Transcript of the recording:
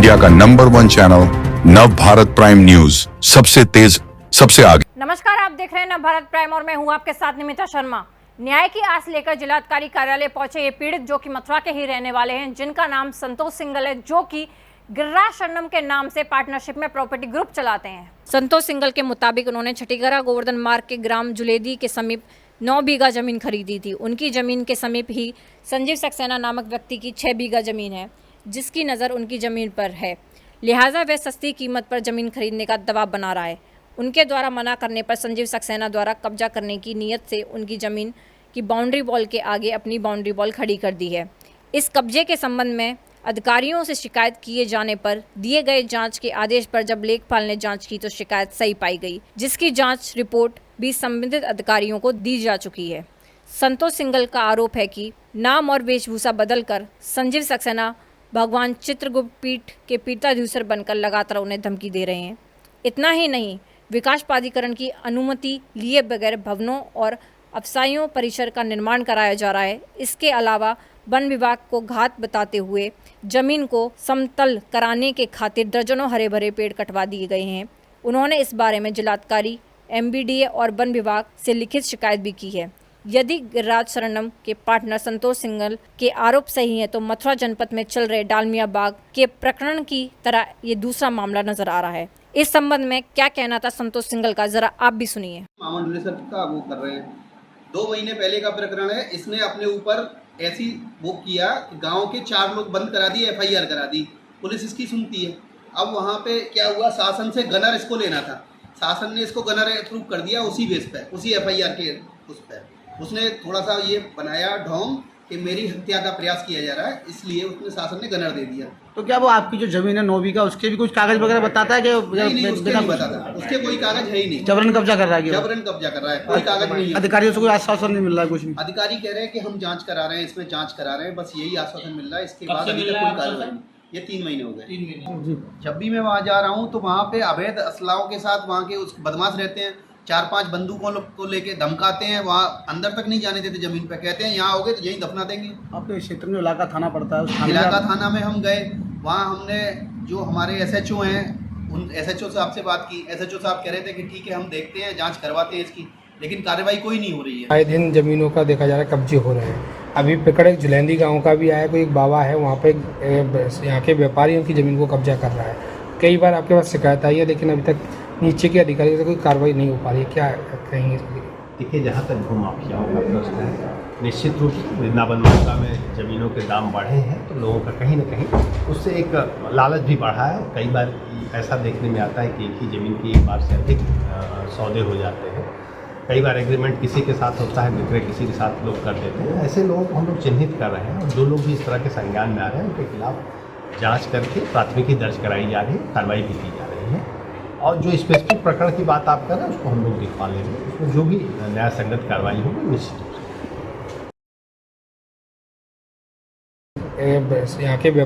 India का number 1 channel नव Bharat prime news, सबसे तेज सबसे आगे। नमस्कार, आप देख रहे हैं नव भारत प्राइम और मैं हूं आपके साथ निमिता शर्मा। न्याय की आस लेकर जिलाधिकारी कार्यालय पहुंचे ये पीड़ित जो कि मथुरा के ही रहने वाले हैं, जिनका नाम संतोष सिंघल है, जो कि गिरिराज शरणम के नाम से पार्टनरशिप में प्रॉपर्टी ग्रुप चलाते हैं। संतोष सिंघल के मुताबिक उन्होंने छठीगरा गोवर्धन मार्ग के ग्राम जुलेदी के समीप 9 बीघा जमीन खरीदी थी। उनकी जमीन के समीप ही संजीव सक्सेना नामक व्यक्ति की 6 बीघा जमीन है, जिसकी नज़र उनकी जमीन पर है। लिहाजा वह सस्ती कीमत पर जमीन खरीदने का दबाव बना रहा है। उनके द्वारा मना करने पर संजीव सक्सेना द्वारा कब्जा करने की नीयत से उनकी ज़मीन की बाउंड्री वॉल के आगे अपनी बाउंड्री वॉल खड़ी कर दी है। इस कब्जे के संबंध में अधिकारियों से शिकायत किए जाने पर दिए गए जांच के आदेश पर जब लेखपाल ने जांच की तो शिकायत सही पाई गई, जिसकी जांच रिपोर्ट भी संबंधित अधिकारियों को दी जा चुकी है। संतोष सिंघल का आरोप है कि नाम और वेशभूषा बदलकर संजीव सक्सेना भगवान चित्रगुप्त पीठ के पीठाधीश्वर बनकर लगातार उन्हें धमकी दे रहे हैं। इतना ही नहीं, विकास प्राधिकरण की अनुमति लिए बगैर भवनों और अफसाइयों परिसर का निर्माण कराया जा रहा है। इसके अलावा वन विभाग को घात बताते हुए जमीन को समतल कराने के खातिर दर्जनों हरे भरे पेड़ कटवा दिए गए हैं। उन्होंने इस बारे में जिलाधिकारी, MBDA और वन विभाग से लिखित शिकायत भी की है। यदि गिरिराज शरणम के पार्टनर संतोष सिंघल के आरोप सही है तो मथुरा जनपद में चल रहे डालमिया बाग के प्रकरण की तरह ये दूसरा मामला नजर आ रहा है। इस संबंध में क्या कहना था संतोष सिंघल का, जरा आप भी सुनिए। मामला का वो कर रहे हैं, 2 महीने पहले का प्रकरण है। इसने अपने ऊपर ऐसी वो किया कि गांव के 4 लोग बंद करा दिए, FIR करा दी, पुलिस इसकी सुनती है। अब वहाँ पे क्या हुआ, शासन से गनर इसको लेना था, शासन ने इसको गनर अप्रूव कर दिया उसी बेस पे, उसी FIR के उस पर। उसने थोड़ा सा ये बनाया ढोंग कि मेरी हत्या का प्रयास किया जा रहा है, इसलिए उसने शासन ने गनर दे दिया। तो क्या वो आपकी जो जमीन है 9 बीघा, उसके भी कुछ कागज वगैरह बताता है कि नहीं, उसके नहीं बताता, उसके कोई कागज है ही नहीं। जबरन कब्जा कर रहा है, जबरन कब्जा कर रहा है, कोई कागज नहीं है। अधिकारियों से कोई आश्वासन नहीं मिल रहा है कुछ भी? अधिकारी कह रहे हैं कि हम जांच करा रहे हैं, इसमें जांच करा रहे हैं, बस यही आश्वासन मिल रहा है। इसके बाद अभी तक कोई कार्रवाई नहीं। ये 3 महीने हो गए। 3 महीने। जब भी मैं वहाँ जा रहा हूँ तो वहाँ पे अवैध असलाहों के साथ वहाँ के उस बदमाश रहते हैं, 4-5 बंदूकों को लेके धमकाते हैं। वहाँ अंदर तक नहीं जाने देते जमीन पे, कहते हैं यहाँ आओगे तो यहीं दफना देंगे। आपके क्षेत्र में इलाका थाना पड़ता है, उस इलाका थाना में हम गए, वहाँ हमने जो हमारे SHO हैं उन SHO साहब से बात की। SHO साहब कह रहे थे कि ठीक है हम देखते हैं, जांच करवाते हैं इसकी, लेकिन कार्रवाई कोई नहीं हो रही है। आए दिन जमीनों का देखा जा रहा है कब्जे हो रहे हैं। अभी पिकड़ एक जुलेंदी गांव का भी आया, कोई एक बाबा है वहाँ पे, यहाँ के व्यापारी उनकी ज़मीन को कब्जा कर रहा है। कई बार आपके पास शिकायत आई है, लेकिन अभी तक नीचे के अधिकारियों से कोई कार्रवाई नहीं हो पा रही है, क्या कहेंगे? देखिए, जहाँ तक भू माफियाओं का प्रश्न है, निश्चित रूप से वृंदावन माता में ज़मीनों के दाम बढ़े हैं तो लोगों का कहीं ना कहीं उससे एक लालच भी बढ़ा है। कई बार ऐसा देखने में आता है कि एक ही ज़मीन की एक बार से अधिक सौदे हो जाते हैं। कई बार एग्रीमेंट किसी के साथ होता है, विक्रय किसी के साथ लोग कर देते हैं। ऐसे लोगों को हम लोग चिन्हित कर रहे हैं और जो लोग भी इस तरह के संज्ञान में आ रहे हैं उनके खिलाफ जाँच करके प्राथमिकी दर्ज कराई जा रही है, कार्रवाई भी की जा रही है। और जो स्पेसिफिक प्रकरण की बात आप कर रहे हैं उसको हम लोग दिखवा लेंगे, उसमें जो भी न्याय संगत कार्रवाई होगी निश्चित रूप से। यहाँ के